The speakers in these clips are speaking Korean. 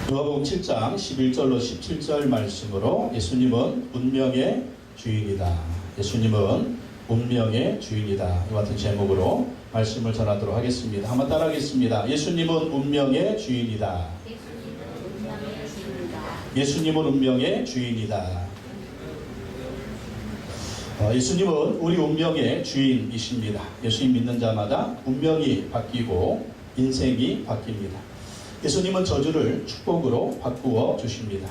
누가복음 7장 11절로 17절 말씀으로 예수님은 운명의 주인이다. 예수님은 운명의 주인이다. 이 같은 제목으로 말씀을 전하도록 하겠습니다. 한번 따라하겠습니다. 예수님은 운명의 주인이다. 예수님은 운명의 주인이다. 예수님은 우리 운명의 주인이십니다. 예수님 믿는 자마다 운명이 바뀌고 인생이 바뀝니다. 예수님은 저주를 축복으로 바꾸어 주십니다.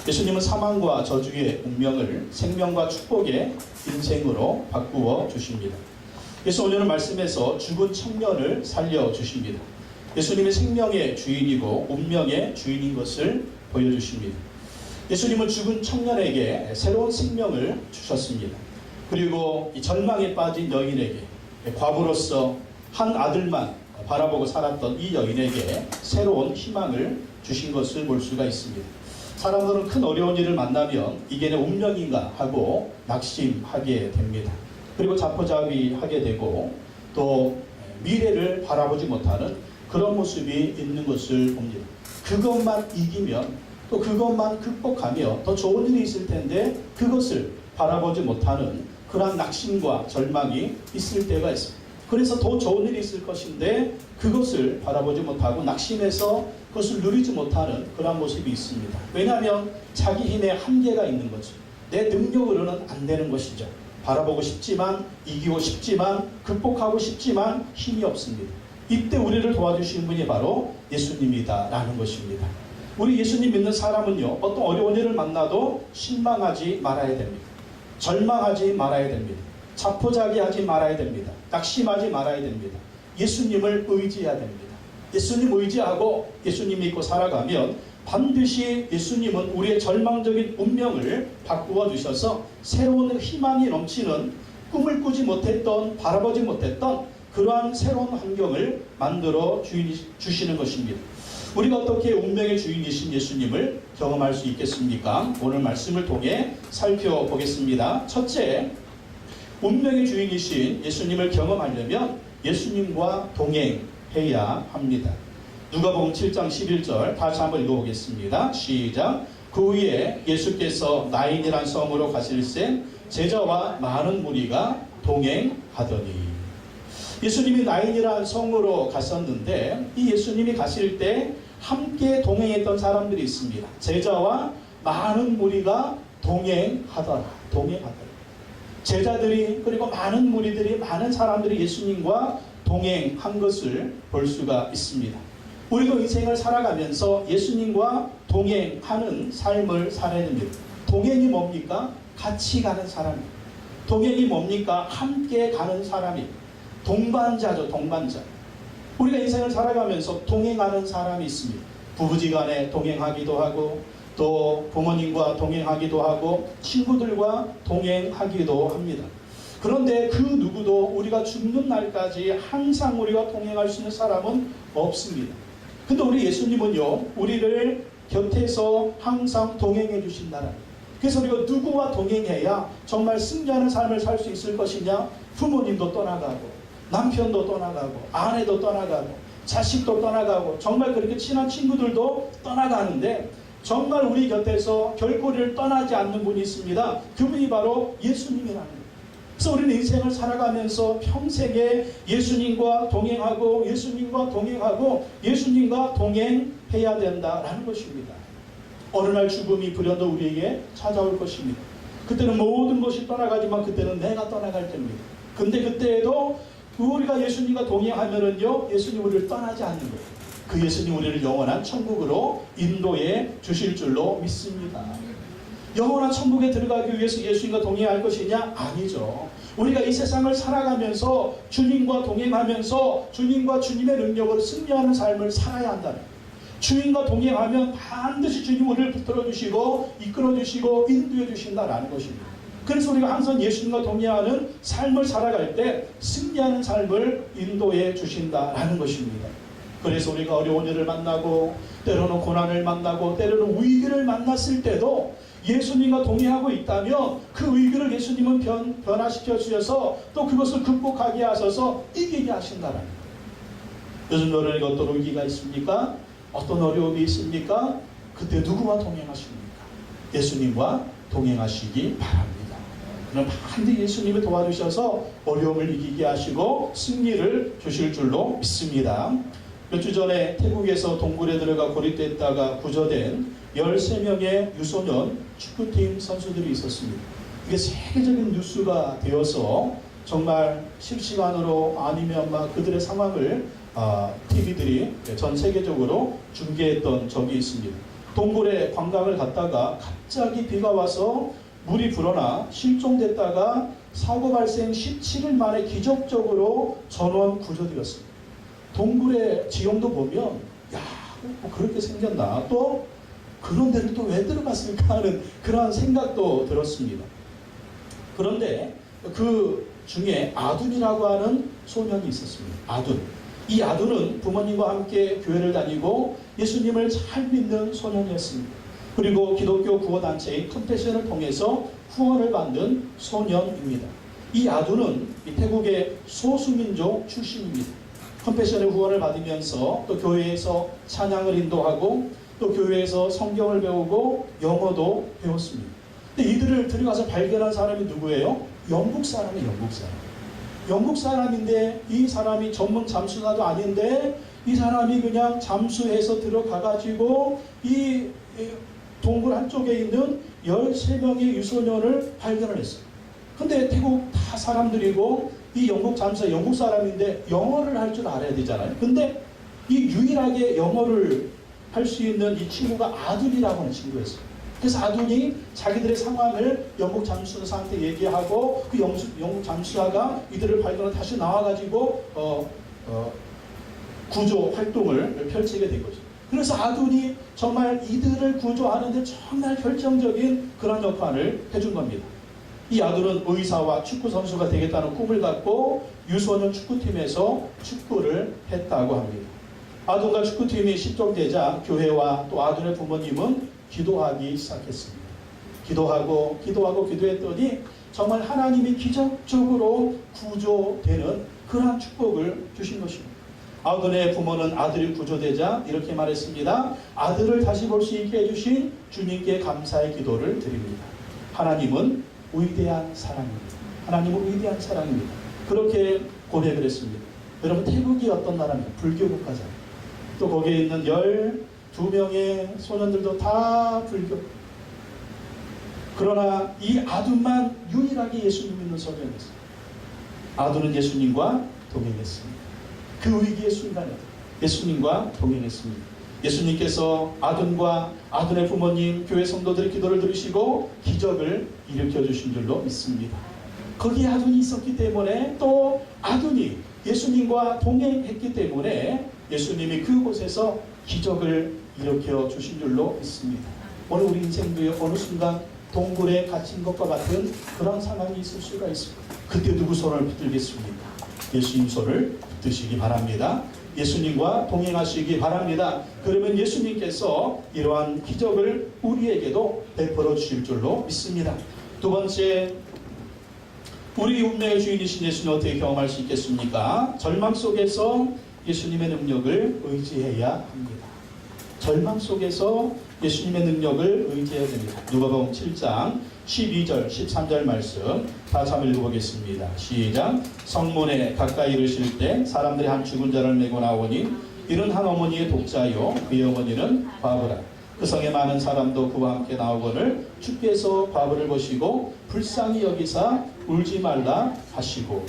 예수님은 사망과 저주의 운명을 생명과 축복의 인생으로 바꾸어 주십니다. 예수 오늘은 말씀에서 죽은 청년을 살려 주십니다. 예수님이 생명의 주인이고 운명의 주인인 것을 보여주십니다. 예수님은 죽은 청년에게 새로운 생명을 주셨습니다. 그리고 이 절망에 빠진 여인에게 과부로서 한 아들만 바라보고 살았던 이 여인에게 새로운 희망을 주신 것을 볼 수가 있습니다. 사람들은 큰 어려운 일을 만나면 이게 내 운명인가 하고 낙심하게 됩니다. 그리고 자포자기하게 되고 또 미래를 바라보지 못하는 그런 모습이 있는 것을 봅니다. 그것만 이기면 또 그것만 극복하며 더 좋은 일이 있을 텐데 그것을 바라보지 못하는 그러한 낙심과 절망이 있을 때가 있습니다. 그래서 더 좋은 일이 있을 것인데 그것을 바라보지 못하고 낙심해서 그것을 누리지 못하는 그런 모습이 있습니다. 왜냐하면 자기 힘에 한계가 있는 거죠. 내 능력으로는 안 되는 것이죠. 바라보고 싶지만 이기고 싶지만 극복하고 싶지만 힘이 없습니다. 이때 우리를 도와주시는 분이 바로 예수님이다라는 것입니다. 우리 예수님 믿는 사람은요, 어떤 어려운 일을 만나도 실망하지 말아야 됩니다. 절망하지 말아야 됩니다. 자포자기하지 말아야 됩니다. 낙심하지 말아야 됩니다. 예수님을 의지해야 됩니다. 예수님 의지하고 예수님 믿고 살아가면 반드시 예수님은 우리의 절망적인 운명을 바꾸어 주셔서 새로운 희망이 넘치는 꿈을 꾸지 못했던 바라보지 못했던 그러한 새로운 환경을 만들어 주시는 것입니다. 우리가 어떻게 운명의 주인이신 예수님을 경험할 수 있겠습니까? 오늘 말씀을 통해 살펴보겠습니다. 첫째, 운명의 주인이신 예수님을 경험하려면 예수님과 동행해야 합니다. 누가복음 7장 11절 다시 한번 읽어보겠습니다. 시작. 그 후에 예수께서 나인이란 성으로 가실새 제자와 많은 무리가 동행하더니. 예수님이 나인이란 성으로 갔었는데 이 예수님이 가실 때 함께 동행했던 사람들이 있습니다. 제자와 많은 무리가 동행하더라. 제자들이 그리고 많은 무리들이 많은 사람들이 예수님과 동행한 것을 볼 수가 있습니다. 우리도 인생을 살아가면서 예수님과 동행하는 삶을 살아야 됩니다. 동행이 뭡니까? 같이 가는 사람입니다. 동행이 뭡니까? 함께 가는 사람입니다. 동반자죠, 동반자. 우리가 인생을 살아가면서 동행하는 사람이 있습니다. 부부지간에 동행하기도 하고 또 부모님과 동행하기도 하고 친구들과 동행하기도 합니다. 그런데 그 누구도 우리가 죽는 날까지 항상 우리가 동행할 수 있는 사람은 없습니다. 근데 우리 예수님은요, 우리를 곁에서 항상 동행해 주신다는. 그래서 우리가 누구와 동행해야 정말 승리하는 삶을 살 수 있을 것이냐? 부모님도 떠나가고 남편도 떠나가고 아내도 떠나가고 자식도 떠나가고 정말 그렇게 친한 친구들도 떠나가는데 정말 우리 곁에서 결코 우리를 떠나지 않는 분이 있습니다. 그분이 바로 예수님이라는 거예요. 그래서 우리는 인생을 살아가면서 평생에 예수님과 동행하고 예수님과 동행해야 된다라는 것입니다. 어느 날 죽음이 불현듯 우리에게 찾아올 것입니다. 그때는 모든 것이 떠나가지만 그때는 내가 떠나갈 때입니다. 근데 그때에도 우리가 예수님과 동행하면은요, 예수님 우리를 떠나지 않는 거예요. 그 예수님 우리를 영원한 천국으로 인도해 주실 줄로 믿습니다. 영원한 천국에 들어가기 위해서 예수님과 동행할 것이냐? 아니죠. 우리가 이 세상을 살아가면서 주님과 동행하면서 주님과 주님의 능력으로 승리하는 삶을 살아야 한다는 거예요. 주님과 동행하면 반드시 주님 우리를 붙들어 주시고 이끌어 주시고 인도해 주신다라는 것입니다. 그래서 우리가 항상 예수님과 동행하는 삶을 살아갈 때 승리하는 삶을 인도해 주신다라는 것입니다. 그래서 우리가 어려운 일을 만나고 때로는 고난을 만나고 때로는 위기를 만났을 때도 예수님과 동행하고 있다면 그 위기를 예수님은 변화시켜 주셔서 또 그것을 극복하게 하셔서 이기게 하신다는 거예요. 요즘 여러분에게 어떤 위기가 있습니까? 어떤 어려움이 있습니까? 그때 누구와 동행하십니까? 예수님과 동행하시기 바랍니다. 그럼 반드시 예수님이 도와주셔서 어려움을 이기게 하시고 승리를 주실 줄로 믿습니다. 몇 주 전에 태국에서 동굴에 들어가 고립됐다가 구조된 13명의 유소년 축구팀 선수들이 있었습니다. 이게 세계적인 뉴스가 되어서 정말 실시간으로 아니면 막 그들의 상황을 TV들이 전 세계적으로 중계했던 적이 있습니다. 동굴에 관광을 갔다가 갑자기 비가 와서 물이 불어나 실종됐다가 사고 발생 17일 만에 기적적으로 전원 구조되었습니다. 동굴의 지형도 보면 야, 뭐 그렇게 생겼나, 또 그런 데를 또 왜 들어갔을까 하는 그러한 생각도 들었습니다. 그런데 그 중에 아둔이라고 하는 소년이 있었습니다. 아둔. 이 아둔은 부모님과 함께 교회를 다니고 예수님을 잘 믿는 소년이었습니다. 그리고 기독교 구호단체인 컴패션을 통해서 후원을 받는 소년입니다. 이 아둔은 태국의 소수민족 출신입니다. 컴패션의 후원을 받으면서 또 교회에서 찬양을 인도하고 또 교회에서 성경을 배우고 영어도 배웠습니다. 근데 이들을 들어가서 발견한 사람이 누구예요? 영국 사람이에요. 영국 사람. 영국 사람인데 이 사람이 전문 잠수사도 아닌데 이 사람이 그냥 잠수해서 들어가가지고 이 동굴 한쪽에 있는 13명의 유소년을 발견을 했어요. 근데 태국 다 사람들이고 이 영국 잠수사 영국 사람인데 영어를 할 줄 알아야 되잖아요. 근데 이 유일하게 영어를 할 수 있는 이 친구가 아둔이라고 하는 친구였어요. 그래서 아둔이 자기들의 상황을 영국 잠수사한테 얘기하고 그 영국 잠수사가 이들을 발견하고 다시 나와가지고 구조 활동을 펼치게 된 거죠. 그래서 아둔이 정말 이들을 구조하는데 정말 결정적인 그런 역할을 해준 겁니다. 이 아둔은 의사와 축구 선수가 되겠다는 꿈을 갖고 유소년 축구팀에서 축구를 했다고 합니다. 아둔과 축구팀이 실종되자 교회와 또 아둔의 부모님은 기도하기 시작했습니다. 기도했더니 정말 하나님이 기적적으로 구조되는 그러한 축복을 주신 것입니다. 아둔의 부모는 아들이 구조되자 이렇게 말했습니다. 아들을 다시 볼 수 있게 해주신 주님께 감사의 기도를 드립니다. 하나님은 위대한 사랑입니다. 하나님은 위대한 사랑입니다. 그렇게 고백을 했습니다. 여러분, 태국이 어떤 나라입니까? 불교 국가잖아요. 또 거기에 있는 12명의 소년들도 다 불교. 그러나 이 아둔만 유일하게 예수님 믿는 소년이었어요. 아둔은 예수님과 동행했습니다. 그 위기의 순간에 예수님과 동행했습니다. 예수님께서 아둔과 아둔의 부모님, 교회 성도들의 기도를 들으시고 기적을 일으켜주신 줄로 믿습니다. 거기에 아둔이 있었기 때문에 또 아둔이 예수님과 동행했기 때문에 예수님이 그곳에서 기적을 일으켜주신 줄로 믿습니다. 오늘 우리 인생도요, 어느 순간 동굴에 갇힌 것과 같은 그런 상황이 있을 수가 있습니다. 그때 누구 손을 붙들겠습니까? 예수님 손을 붙드시기 바랍니다. 예수님과 동행하시기 바랍니다. 그러면 예수님께서 이러한 기적을 우리에게도 베풀어 주실 줄로 믿습니다. 두 번째, 우리 운명의 주인이신 예수님 어떻게 경험할 수 있겠습니까? 절망 속에서 예수님의 능력을 의지해야 합니다. 절망 속에서 예수님의 능력을 의지해야 됩니다. 누가복음 7장 12절 13절 말씀 다 한번 읽어보겠습니다. 시작. 성문에 가까이 이르실 때 사람들이 한 죽은 자를 메고 나오니 이는 한 어머니의 독자요 그의 어머니는 과부라. 그 성에 많은 사람도 그와 함께 나오거늘 주께서 과부를 보시고 불쌍히 여기사 울지 말라 하시고.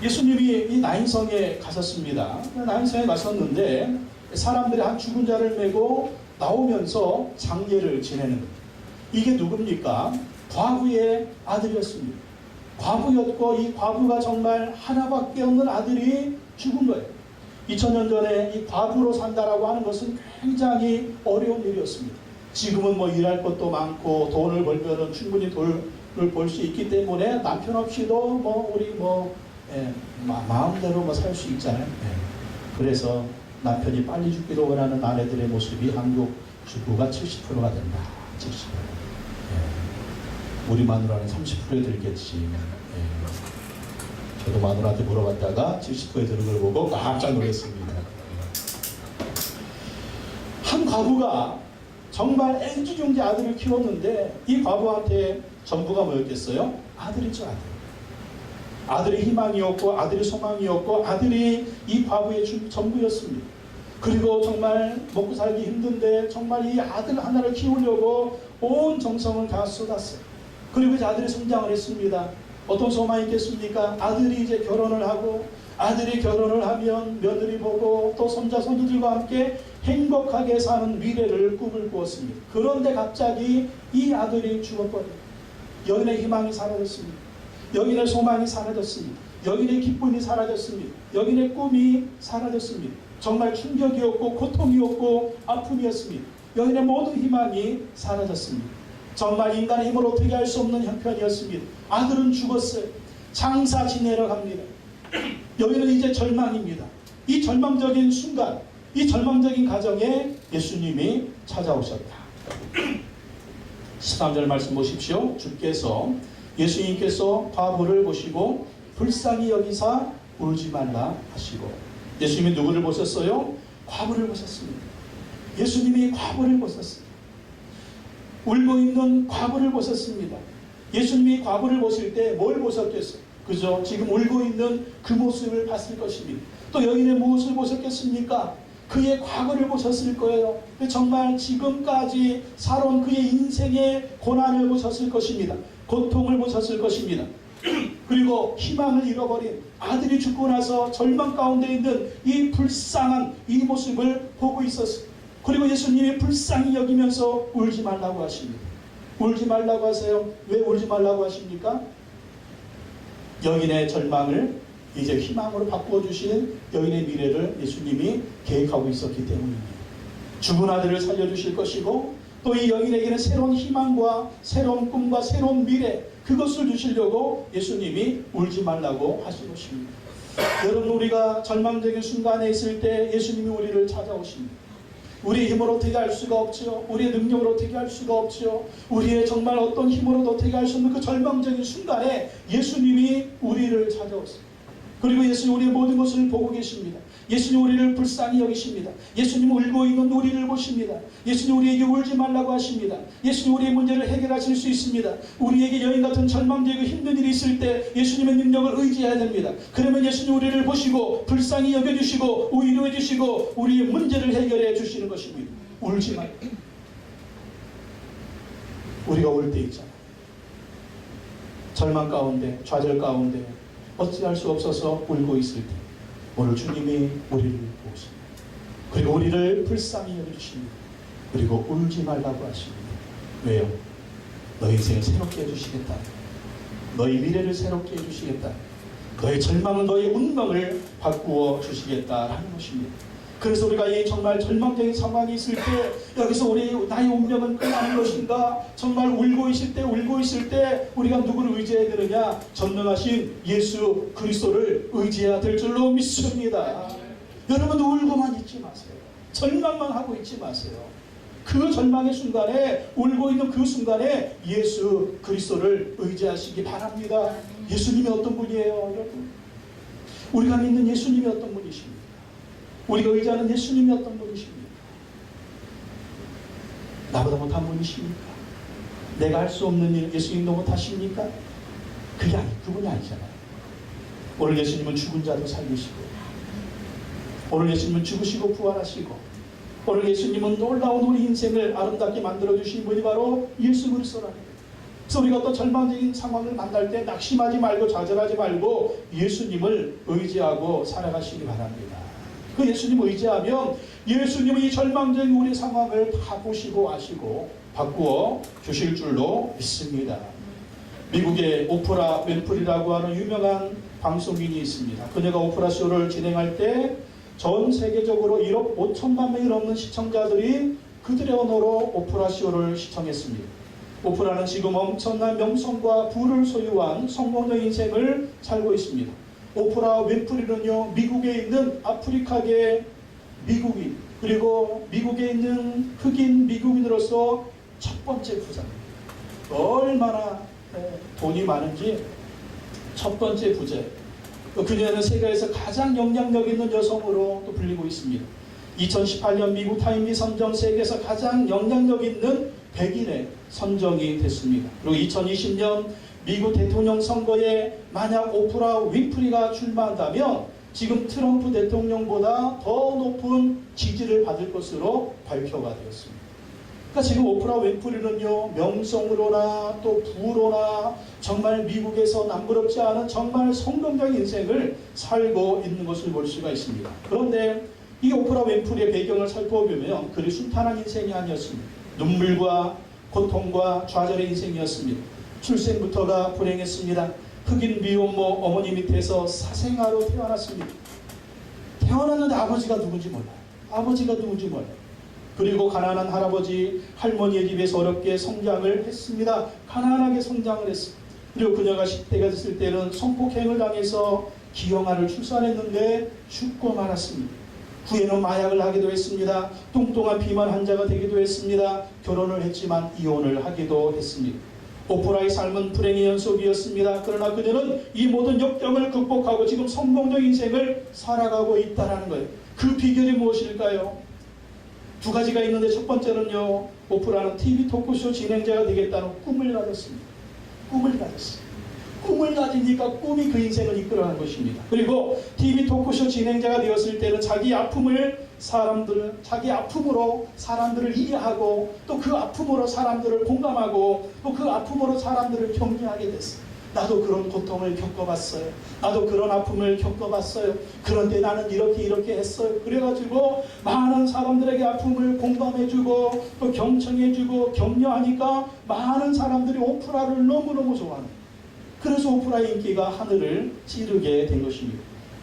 예수님이 이 나인성에 가셨습니다. 나인성에 가셨는데 사람들이 한 죽은 자를 메고 나오면서 장례를 지내는 겁니다. 이게 누굽니까? 과부의 아들이었습니다. 과부였고 이 과부가 정말 하나밖에 없는 아들이 죽은 거예요. 2000년 전에 이 과부로 산다라고 하는 것은 굉장히 어려운 일이었습니다. 지금은 뭐 일할 것도 많고 돈을 벌면 충분히 돈을 벌 수 있기 때문에 남편 없이도 뭐 우리 마음대로 살 수 있잖아요. 그래서 남편이 빨리 죽기를 원하는 아내들의 모습이 한국 주부가 70%가 된다. 70%. 우리 마누라는 30%에 들겠지. 저도 마누라한테 물어봤다가 70%에 드는 걸 보고 깜짝 놀랐습니다. 한 한 과부가 정말 애지중지 아들을 키웠는데 이 과부한테 전부가 뭐였겠어요? 아들이죠, 아들. 아들의 희망이었고 아들의 소망이었고 아들이 이 과부의 전부였습니다. 그리고 정말 먹고 살기 힘든데 정말 이 아들 하나를 키우려고 온 정성을 다 쏟았어요. 그리고 이제 아들이 성장을 했습니다. 어떤 소망이 있겠습니까? 아들이 이제 결혼을 하고 아들이 결혼을 하면 며느리 보고 또 손자 손주들과 함께 행복하게 사는 미래를 꿈을 꾸었습니다. 그런데 갑자기 이 아들이 죽어버려요. 여인의 희망이 사라졌습니다. 여인의 소망이 사라졌습니다. 여인의 기쁨이 사라졌습니다. 여인의 꿈이 사라졌습니다. 정말 충격이었고 고통이었고 아픔이었습니다. 여인의 모든 희망이 사라졌습니다. 정말 인간의 힘으로 어떻게 할 수 없는 형편이었습니다. 아들은 죽었어요. 장사 지내러 갑니다. 여기는 이제 절망입니다. 이 절망적인 순간, 이 절망적인 가정에 예수님이 찾아오셨다. 13절 말씀 보십시오. 주께서 예수님께서 과부를 보시고 불쌍히 여기사 울지 말라 하시고. 예수님이 누구를 보셨어요? 과부를 보셨습니다. 예수님이 과부를 보셨습니다. 울고 있는 과부를 보셨습니다. 예수님이 과부를 보실 때 뭘 보셨겠어요? 그죠? 지금 울고 있는 그 모습을 봤을 것입니다. 또 여인의 무엇을 보셨겠습니까? 그의 과거를 보셨을 거예요. 정말 지금까지 살아온 그의 인생의 고난을 보셨을 것입니다. 고통을 보셨을 것입니다. 그리고 희망을 잃어버린 아들이 죽고 나서 절망 가운데 있는 이 불쌍한 이 모습을 보고 있었어요. 그리고 예수님이 불쌍히 여기면서 울지 말라고 하십니다. 울지 말라고 하세요. 왜 울지 말라고 하십니까? 여인의 절망을 이제 희망으로 바꾸어 주시는 여인의 미래를 예수님이 계획하고 있었기 때문입니다. 죽은 아들을 살려주실 것이고 또 이 여인에게는 새로운 희망과 새로운 꿈과 새로운 미래, 그것을 주시려고 예수님이 울지 말라고 하신 것입니다. 여러분, 우리가 절망적인 순간에 있을 때 예수님이 우리를 찾아오십니다. 우리의 힘으로 어떻게 할 수가 없죠. 우리의 능력으로 어떻게 할 수가 없죠. 우리의 정말 어떤 힘으로도 어떻게 할 수 없는 그 절망적인 순간에 예수님이 우리를 찾아오십니다. 그리고 예수님 우리의 모든 것을 보고 계십니다. 예수님 우리를 불쌍히 여기십니다. 예수님 울고 있는 우리를 보십니다. 예수님 우리에게 울지 말라고 하십니다. 예수님 우리의 문제를 해결하실 수 있습니다. 우리에게 여인 같은 절망되고 힘든 일이 있을 때 예수님의 능력을 의지해야 됩니다. 그러면 예수님 우리를 보시고 불쌍히 여겨주시고 위로해 주시고 우리의 문제를 해결해 주시는 것입니다. 울지 말고. 우리가 울 때 있잖아요. 절망 가운데, 좌절 가운데 어찌할 수 없어서 울고 있을 때 오늘 주님이 우리를 보십니다. 그리고 우리를 불쌍히 여겨주십니다. 그리고 울지 말라고 하십니다. 왜요? 너희 인생을 새롭게 해주시겠다. 너희 미래를 새롭게 해주시겠다. 너의 절망은 너의 운명을 바꾸어 주시겠다라는 것입니다. 그래서 우리가 이 정말 절망적인 상황이 있을 때 여기서 나의 운명은 끝나는 것인가? 정말 울고 있을 때 우리가 누구를 의지해야 되느냐? 전능하신 예수 그리스도를 의지해야 될 줄로 믿습니다. 여러분 울고만 있지 마세요. 절망만 하고 있지 마세요. 그 절망의 순간에 울고 있는 그 순간에 예수 그리스도를 의지하시기 바랍니다. 예수님이 어떤 분이에요, 여러분? 우리가 믿는 예수님이 어떤 분이십니까? 우리가 의지하는 예수님이 어떤 분이십니까? 나보다 못한 분이십니까? 내가 할 수 없는 일 예수님도 못하십니까? 그분이 아니잖아요. 오늘 예수님은 죽은 자도 살리시고, 오늘 예수님은 죽으시고 부활하시고, 오늘 예수님은 놀라운 우리 인생을 아름답게 만들어주신 분이 바로 예수 그리스도라는 거예요. 그래서 우리가 또 절망적인 상황을 만날 때 낙심하지 말고 좌절하지 말고 예수님을 의지하고 살아가시기 바랍니다. 그 예수님을 의지하면 예수님은 이 절망적인 우리 상황을 다 보시고 아시고 바꾸어 주실 줄로 믿습니다. 미국의 오프라 윈프리라고 하는 유명한 방송인이 있습니다. 그녀가 오프라 쇼를 진행할 때 전 세계적으로 1억 5천만 명이 넘는 시청자들이 그들의 언어로 오프라 쇼를 시청했습니다. 오프라는 지금 엄청난 명성과 부를 소유한 성공적 인생을 살고 있습니다. 오프라 윈프리는요, 미국에 있는 아프리카계 미국인, 그리고 미국에 있는 흑인 미국인으로서 첫 번째 부자입니다. 얼마나 돈이 많은지 첫 번째 부자예요. 그녀는 세계에서 가장 영향력 있는 여성으로 또 불리고 있습니다. 2018년 미국 타임리 선정 세계에서 가장 영향력 있는 100인에 선정이 됐습니다. 그리고 2020년 미국 대통령 선거에 만약 오프라 윈프리가 출마한다면 지금 트럼프 대통령보다 더 높은 지지를 받을 것으로 발표가 되었습니다. 그러니까 지금 오프라 윈프리는요, 명성으로나 또 부로나 정말 미국에서 남부럽지 않은 정말 성공적인 인생을 살고 있는 것을 볼 수가 있습니다. 그런데 이 오프라 윈프리의 배경을 살펴보면 그리 순탄한 인생이 아니었습니다. 눈물과 고통과 좌절의 인생이었습니다. 출생부터가 불행했습니다. 흑인 미혼모 어머니 밑에서 사생아로 태어났습니다. 태어났는데 아버지가 누군지 몰라요. 아버지가 누군지 몰라요. 그리고 가난한 할아버지, 할머니의 집에서 어렵게 성장을 했습니다. 가난하게 성장을 했습니다. 그리고 그녀가 10대가 됐을 때는 성폭행을 당해서 기형아를 출산했는데 죽고 말았습니다. 후에는 마약을 하기도 했습니다. 뚱뚱한 비만 환자가 되기도 했습니다. 결혼을 했지만 이혼을 하기도 했습니다. 오프라의 삶은 불행의 연속이었습니다. 그러나 그녀는 이 모든 역경을 극복하고 지금 성공적인 인생을 살아가고 있다는 거예요. 그 비결이 무엇일까요? 두 가지가 있는데 첫 번째는요, 오프라는 TV 토크쇼 진행자가 되겠다는 꿈을 가졌습니다. 꿈을 가졌습니다. 꿈을 가지니까 꿈이 그 인생을 이끌어가는 것입니다. 그리고 TV 토크쇼 진행자가 되었을 때는 자기 아픔으로 사람들을 이해하고 또 그 아픔으로 사람들을 공감하고 또 그 아픔으로 사람들을 격려하게 됐어요. 나도 그런 고통을 겪어봤어요. 나도 그런 아픔을 겪어봤어요. 그런데 나는 이렇게 했어요. 그래가지고 많은 사람들에게 아픔을 공감해주고 또 경청해주고 격려하니까 많은 사람들이 오프라를 너무너무 좋아합니다. 그래서 오프라의 인기가 하늘을 찌르게 된 것입니다.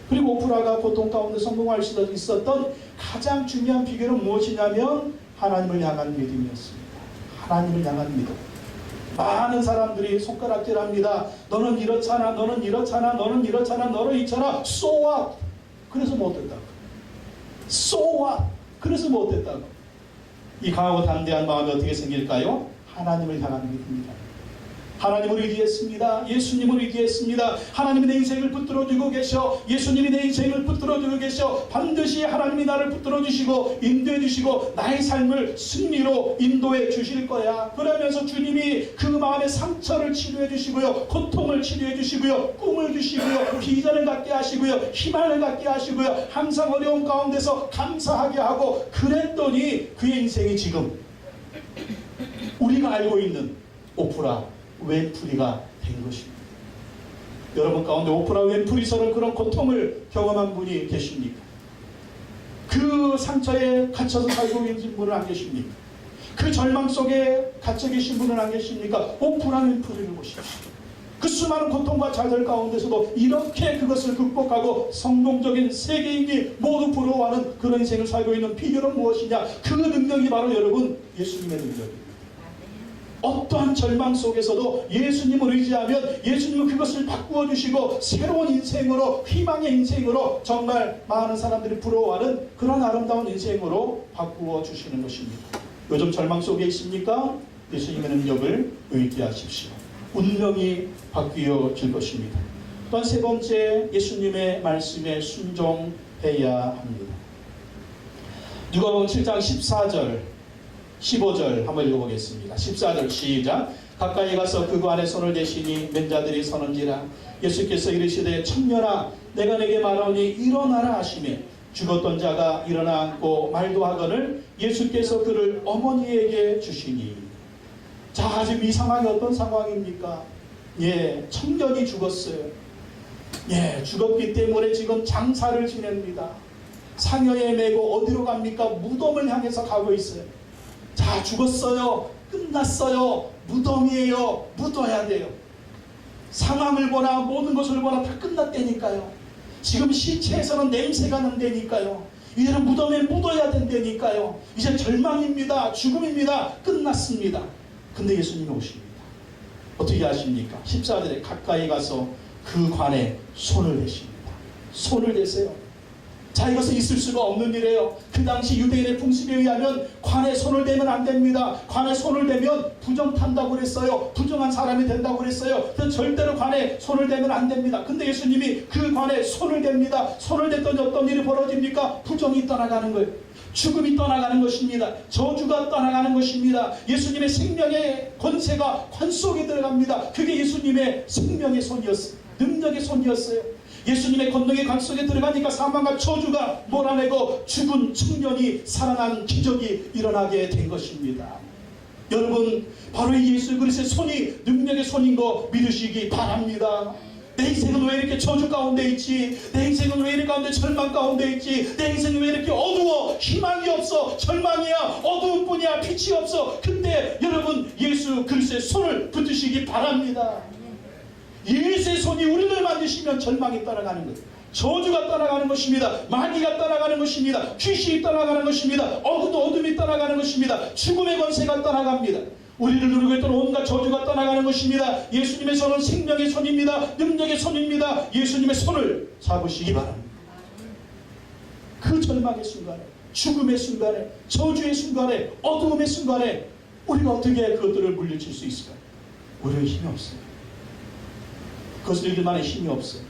그리고 오프라가 고통 가운데 성공할 수 있었던 가장 중요한 비결은 무엇이냐면 하나님을 향한 믿음이었습니다. 하나님을 향한 믿음. 많은 사람들이 손가락질합니다. 너는 이렇잖아, 너는 이렇잖아, 너는 이렇잖아, 너는 이렇잖아. So what? 그래서 못됐다고. So what? 그래서 못됐다고. 이 강하고 담대한 마음이 어떻게 생길까요? 하나님을 향한 믿음입니다. 하나님을 의지했습니다. 예수님을 의지했습니다. 하나님이 내 인생을 붙들어주고 계셔. 예수님이 내 인생을 붙들어주고 계셔. 반드시 하나님이 나를 붙들어주시고 인도해주시고 나의 삶을 승리로 인도해 주실 거야. 그러면서 주님이 그 마음의 상처를 치료해 주시고요, 고통을 치료해 주시고요, 꿈을 주시고요, 비전을 갖게 하시고요, 희망을 갖게 하시고요, 항상 어려운 가운데서 감사하게 하고 그랬더니 그의 인생이 지금 우리가 알고 있는 오프라 윈프리가 된 것입니다. 여러분 가운데 오프라 윈프리처럼 그런 고통을 경험한 분이 계십니까? 그 상처에 갇혀서 살고 계신 분은 안 계십니까? 그 절망 속에 갇혀 계신 분은 안 계십니까? 오프라 윈프리를 보십시오. 그 수많은 고통과 좌절 가운데서도 이렇게 그것을 극복하고 성공적인 세계인이 모두 부러워하는 그런 인생을 살고 있는 비결은 무엇이냐? 그 능력이 바로 여러분 예수님의 능력입니다. 어떠한 절망 속에서도 예수님을 의지하면 예수님은 그것을 바꾸어 주시고 새로운 인생으로, 희망의 인생으로, 정말 많은 사람들이 부러워하는 그런 아름다운 인생으로 바꾸어 주시는 것입니다. 요즘 절망 속에 있습니까? 예수님의 능력을 의지하십시오. 운명이 바뀌어질 것입니다. 또한 세 번째, 예수님의 말씀에 순종해야 합니다. 누가복음 7장 14절 15절 한번 읽어보겠습니다. 14절 시작. 가까이 가서 그거 안에 손을 대시니 맨자들이 서는지라. 예수께서 이르시되 청년아 내가 내게 말하오니 일어나라 하시매 죽었던 자가 일어나 앉고 말도 하거늘 예수께서 그를 어머니에게 주시니. 자, 지금 이 상황이 어떤 상황입니까? 예, 청년이 죽었어요. 예, 죽었기 때문에 지금 장사를 지냅니다. 상여에 메고 어디로 갑니까? 무덤을 향해서 가고 있어요. 자, 죽었어요. 끝났어요. 무덤이에요. 묻어야 돼요. 상황을 보나 모든 것을 보나 다 끝났다니까요. 지금 시체에서는 냄새가 난다니까요. 이제는 무덤에 묻어야 된다니까요. 이제 절망입니다. 죽음입니다. 끝났습니다. 근데 예수님이 오십니다. 어떻게 하십니까? 14절에 가까이 가서 그 관에 손을 대십니다. 손을 대세요. 자, 이것은 있을 수가 없는 일이에요. 그 당시 유대인의 풍습에 의하면 관에 손을 대면 안 됩니다. 관에 손을 대면 부정 탄다고 그랬어요. 부정한 사람이 된다고 그랬어요. 그래서 절대로 관에 손을 대면 안 됩니다. 근데 예수님이 그 관에 손을 댑니다. 손을 댔더니 어떤 일이 벌어집니까? 부정이 떠나가는 거예요. 죽음이 떠나가는 것입니다. 저주가 떠나가는 것입니다. 예수님의 생명의 권세가 관 속에 들어갑니다. 그게 예수님의 생명의 손이었어요. 능력의 손이었어요. 예수님의 권능의 관 속에 들어가니까 사망과 저주가 몰아내고 죽은 청년이 살아나는 기적이 일어나게 된 것입니다. 여러분, 바로 이 예수 그리스도의 손이 능력의 손인 거 믿으시기 바랍니다. 내 인생은 왜 이렇게 저주 가운데 있지? 내 인생은 왜 이렇게 가운데 절망 가운데 있지? 내 인생은 왜 이렇게 어두워? 희망이 없어. 절망이야. 어두운 뿐이야. 빛이 없어. 근데 여러분, 예수 그리스도의 손을 붙드시기 바랍니다. 예수의 손이 우리를 만드시면 절망이 떠나가는 거예요. 저주가 떠나가는 것입니다. 마귀가 떠나가는 것입니다. 귀신이 떠나가는 것입니다. 어둠이 떠나가는 것입니다. 죽음의 권세가 떠나갑니다. 우리를 누르고 있던 온갖 저주가 떠나가는 것입니다. 예수님의 손은 생명의 손입니다. 능력의 손입니다. 예수님의 손을 잡으시기 바랍니다. 그 절망의 순간에, 죽음의 순간에, 저주의 순간에, 어두움의 순간에 우리가 어떻게 그것들을 물리칠 수 있을까요? 우리는 힘이 없어요. 그것을 이길 만한 힘이 없어요.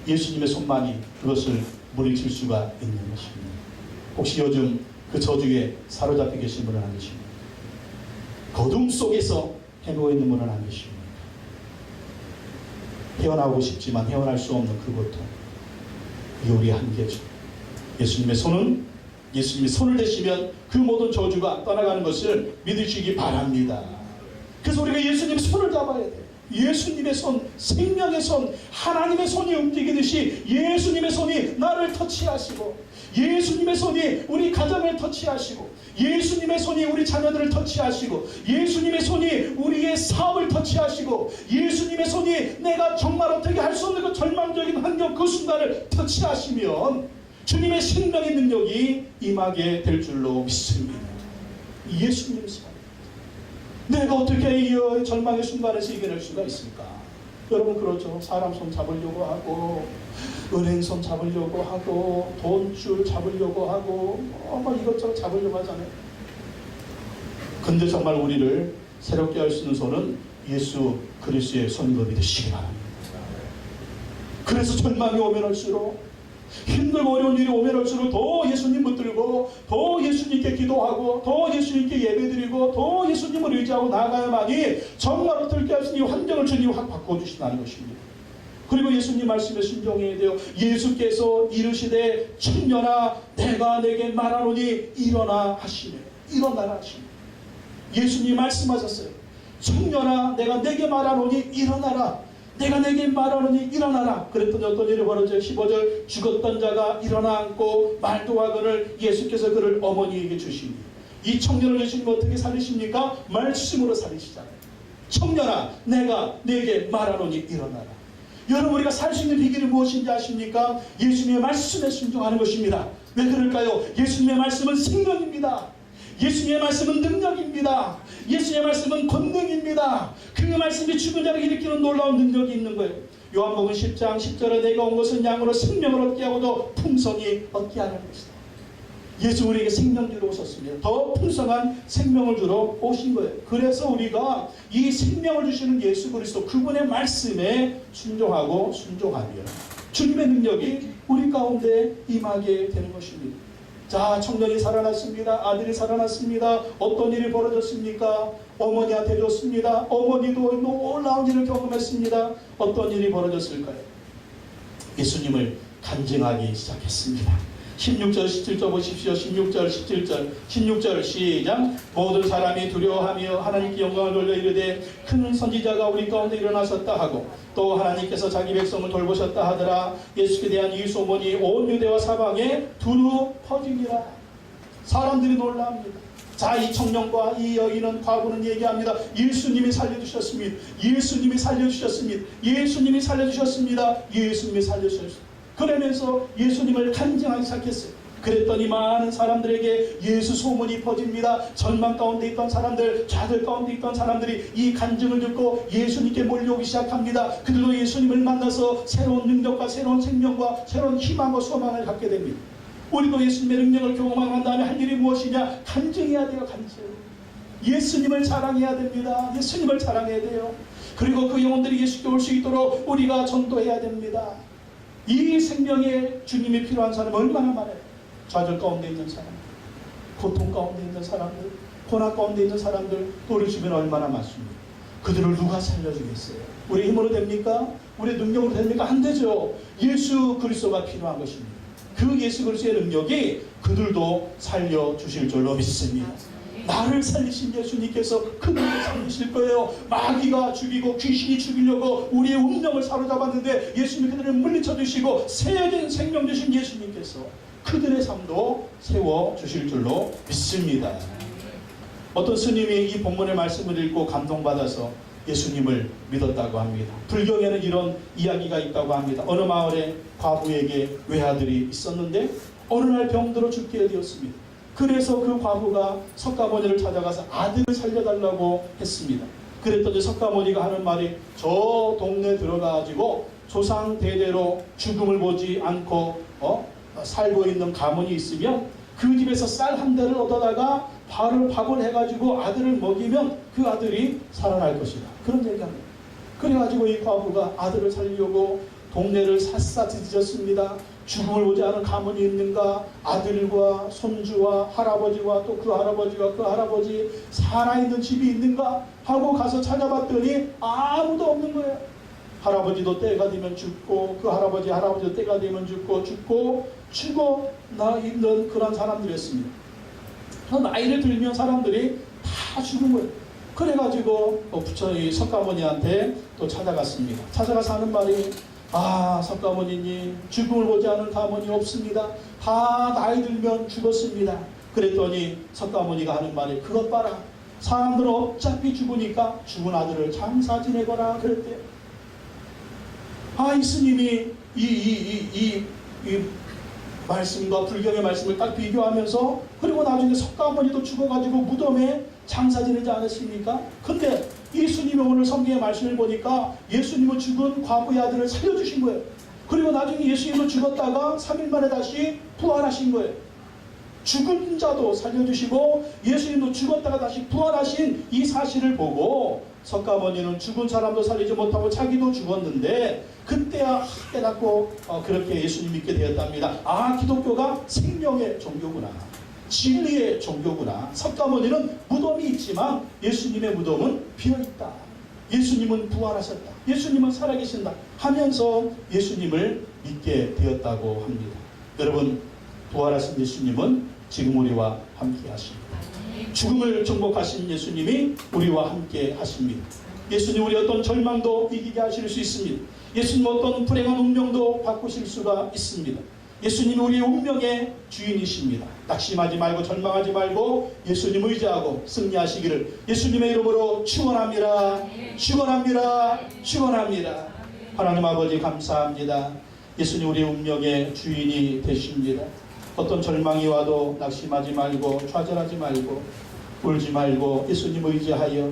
예수님의 손만이 그것을 물리칠 수가 있는 것입니다. 혹시 요즘 그 저주에 사로잡혀 계신 분은 안 계십니까? 어둠 속에서 헤매고 있는 분은 안 계십니까? 헤어나오고 싶지만 헤어날 수 없는 그 고통, 이게 우리의 한계죠. 예수님의 손은, 예수님의 손을 대시면 그 모든 저주가 떠나가는 것을 믿으시기 바랍니다. 그래서 우리가 예수님의 손을 잡아야 돼요. 예수님의 손, 생명의 손, 하나님의 손이 움직이듯이 예수님의 손이 나를 터치하시고, 예수님의 손이 우리 가정을 터치하시고, 예수님의 손이 우리 자녀들을 터치하시고, 예수님의 손이 우리의 사업을 터치하시고, 예수님의 손이 내가 정말 어떻게 할 수 없는 그 절망적인 환경 그 순간을 터치하시면 주님의 생명의 능력이 임하게 될 줄로 믿습니다. 예수님의 손, 내가 어떻게 이 절망의 순간에서 이겨낼 수가 있습니까? 여러분, 그렇죠. 사람 손 잡으려고 하고, 은행 손 잡으려고 하고, 돈줄 잡으려고 하고, 이것저것 잡으려고 하잖아요. 근데 정말 우리를 새롭게 할 수 있는 손은 예수 그리스도의 손으로 믿으시기 바랍니다. 그래서 절망이 오면 올수록, 힘들고 어려운 일이 오면 올수록 더 예수님 붙들고, 더 예수님께 기도하고, 더 예수님께 예배드리고, 더 예수님을 의지하고 나아가야만이 정말 어떻게 할 수 있는 이 환경을 주님이 확 바꿔주신다는 것입니다. 그리고 예수님 말씀에 순종해야 돼요. 예수께서 이르시되 청년아 내가 내게 말하노니 일어나 하시며, 일어나라 하시며. 예수님이 말씀하셨어요. 청년아 내가 내게 말하노니 일어나라. 내가 내게 말하노니 일어나라. 그랬더니 어떤 일이 벌어져요? 15절, 죽었던 자가 일어나 앉고 말도 하거늘 예수께서 그를 어머니에게 주시니. 이 청년을 예수님 어떻게 살리십니까? 말씀으로 살리시잖아요. 청년아 내가 내게 말하노니 일어나라. 여러분, 우리가 살 수 있는 비결이 무엇인지 아십니까? 예수님의 말씀에 순종하는 것입니다. 왜 그럴까요? 예수님의 말씀은 생명입니다. 예수님의 말씀은 능력입니다. 예수님의 말씀은 권능입니다. 그 말씀이 죽은 자를 일으키는 놀라운 능력이 있는 거예요. 요한복음 10장 10절에 내가 온 것은 양으로 생명을 얻게 하고도 풍성히 얻게 하는 것이다. 예수 우리에게 생명 주러 오셨습니다. 더 풍성한 생명을 주러 오신 거예요. 그래서 우리가 이 생명을 주시는 예수 그리스도 그분의 말씀에 순종하고 순종하면 주님의 능력이 우리 가운데 임하게 되는 것입니다. 자, 청년이 살아났습니다. 아들이 살아났습니다. 어떤 일이 벌어졌습니까? 어머니한테 줬습니다. 어머니도 놀라운 일을 경험했습니다. 어떤 일이 벌어졌을까요? 예수님을 간증하기 시작했습니다. 16절 17절 보십시오. 16절 17절 16절 시작. 모든 사람이 두려워하며 하나님께 영광을 돌려 이르되 큰 선지자가 우리 가운데 일어나셨다 하고, 또 하나님께서 자기 백성을 돌보셨다 하더라. 예수께 대한 이 소문이 온 유대와 사방에 두루 퍼지니라. 사람들이 놀라합니다. 자, 이 청년과 이 여인은, 과부는 얘기합니다. 예수님이 살려주셨습니다. 예수님이 살려주셨습니다. 예수님이 살려주셨습니다. 예수님이 살려주셨습니다. 그러면서 예수님을 간증하기 시작했어요. 그랬더니 많은 사람들에게 예수 소문이 퍼집니다. 절망 가운데 있던 사람들, 좌절 가운데 있던 사람들이 이 간증을 듣고 예수님께 몰려오기 시작합니다. 그들도 예수님을 만나서 새로운 능력과 새로운 생명과 새로운 희망과 소망을 갖게 됩니다. 우리도 예수님의 능력을 경험한 다음에 할 일이 무엇이냐? 간증해야 돼요. 간증. 예수님을 자랑해야 됩니다. 예수님을 자랑해야 돼요. 그리고 그 영혼들이 예수께 올 수 있도록 우리가 전도해야 됩니다. 이 생명에 주님이 필요한 사람 얼마나 많아요. 좌절 가운데 있는 사람, 고통 가운데 있는 사람들, 고난 가운데 있는 사람들, 또 우리 주변에 얼마나 많습니까? 그들을 누가 살려주겠어요? 우리 힘으로 됩니까? 우리 능력으로 됩니까? 안 되죠. 예수 그리스도가 필요한 것입니다. 그 예수 그리스도의 능력이 그들도 살려주실 줄로 믿습니다. 나를 살리신 예수님께서 그들을 살리실 거예요. 마귀가 죽이고 귀신이 죽이려고 우리의 운명을 사로잡았는데 예수님이 그들을 물리쳐 주시고 새해진 생명 주신 예수님께서 그들의 삶도 세워주실 줄로 믿습니다. 어떤 스님이 이 본문의 말씀을 읽고 감동받아서 예수님을 믿었다고 합니다. 불경에는 이런 이야기가 있다고 합니다. 어느 마을에 과부에게 외아들이 있었는데 어느 날 병들어 죽게 되었습니다. 그래서 그 과부가 석가모니를 찾아가서 아들을 살려달라고 했습니다. 그랬더니 석가모니가 하는 말이 저 동네 들어가가지고 조상 대대로 죽음을 보지 않고 살고 있는 가문이 있으면 그 집에서 쌀 한 대를 얻어다가 밥을 해가지고 아들을 먹이면 그 아들이 살아날 것이다. 그런 얘기합니다. 그래가지고 이 과부가 아들을 살리려고 동네를 샅샅이 뒤졌습니다. 죽음을 보지 않은 가문이 있는가, 아들과 손주와 할아버지와 또 그 할아버지와 그 할아버지 살아있는 집이 있는가 하고 가서 찾아봤더니 아무도 없는 거예요. 할아버지도 때가 되면 죽고 그 할아버지도 때가 되면 죽고 죽어 있는 그런 사람들이었습니다. 나이를 들면 사람들이 다 죽은 거예요. 그래가지고 부처의 석가모니한테 또 찾아갔습니다. 찾아가서 하는 말이 석가모니님, 죽음을 보지 않은 가문이 없습니다. 다 나이 들면 죽었습니다. 그랬더니 석가모니가 하는 말이 그것 봐라. 사람들은 어차피 죽으니까 죽은 아들을 장사 지내거라 그랬대요. 이 스님이 이 말씀과 불경의 말씀을 딱 비교하면서 그리고 나중에 석가모니도 죽어가지고 무덤에 장사 지내지 않았습니까? 근데 이 스님이 오늘 성경의 말씀을 보니까 예수님은 죽은 과부의 아들을 살려주신 거예요. 그리고 나중에 예수님은 죽었다가 3일 만에 다시 부활하신 거예요. 죽은 자도 살려주시고 예수님도 죽었다가 다시 부활하신 이 사실을 보고 석가모니는 죽은 사람도 살리지 못하고 자기도 죽었는데 그때야 깨닫고 그렇게 예수님 믿게 되었답니다. 기독교가 생명의 종교구나. 진리의 종교구나. 석가모니는 무덤이 있지만 예수님의 무덤은 비어있다. 예수님은 부활하셨다. 예수님은 살아계신다 하면서 예수님을 믿게 되었다고 합니다. 여러분, 부활하신 예수님은 지금 우리와 함께 하십니다. 죽음을 정복하신 예수님이 우리와 함께 하십니다. 예수님 우리 어떤 절망도 이기게 하실 수 있습니다. 예수님 어떤 불행한 운명도 바꾸실 수가 있습니다. 예수님이 우리의 운명의 주인이십니다. 낙심하지 말고 절망하지 말고 예수님 의지하고 승리하시기를 예수님의 이름으로 축원합니다. 축원합니다. 축원합니다. 하나님 아버지 감사합니다. 예수님 우리의 운명의 주인이 되십니다. 어떤 절망이 와도 낙심하지 말고 좌절하지 말고 울지 말고 예수님 의지하여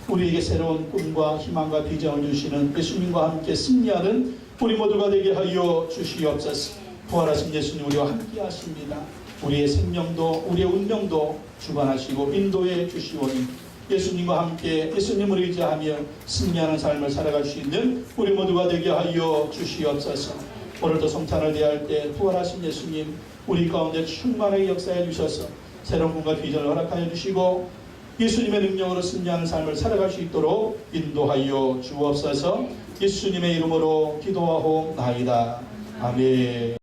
우리에게 새로운 꿈과 희망과 비전을 주시는 예수님과 함께 승리하는 우리 모두가 되게 하여 주시옵소서. 부활하신 예수님 우리와 함께 하십니다. 우리의 생명도 우리의 운명도 주관하시고 인도해 주시오니 예수님과 함께 예수님을 의지하며 승리하는 삶을 살아갈 수 있는 우리 모두가 되게 하여 주시옵소서. 오늘도 성탄을 대할 때 부활하신 예수님 우리 가운데 충만하게 역사해 주셔서 새로운 꿈과 비전을 허락하여 주시고 예수님의 능력으로 승리하는 삶을 살아갈 수 있도록 인도하여 주옵소서. 예수님의 이름으로 기도하옵나이다. 아멘.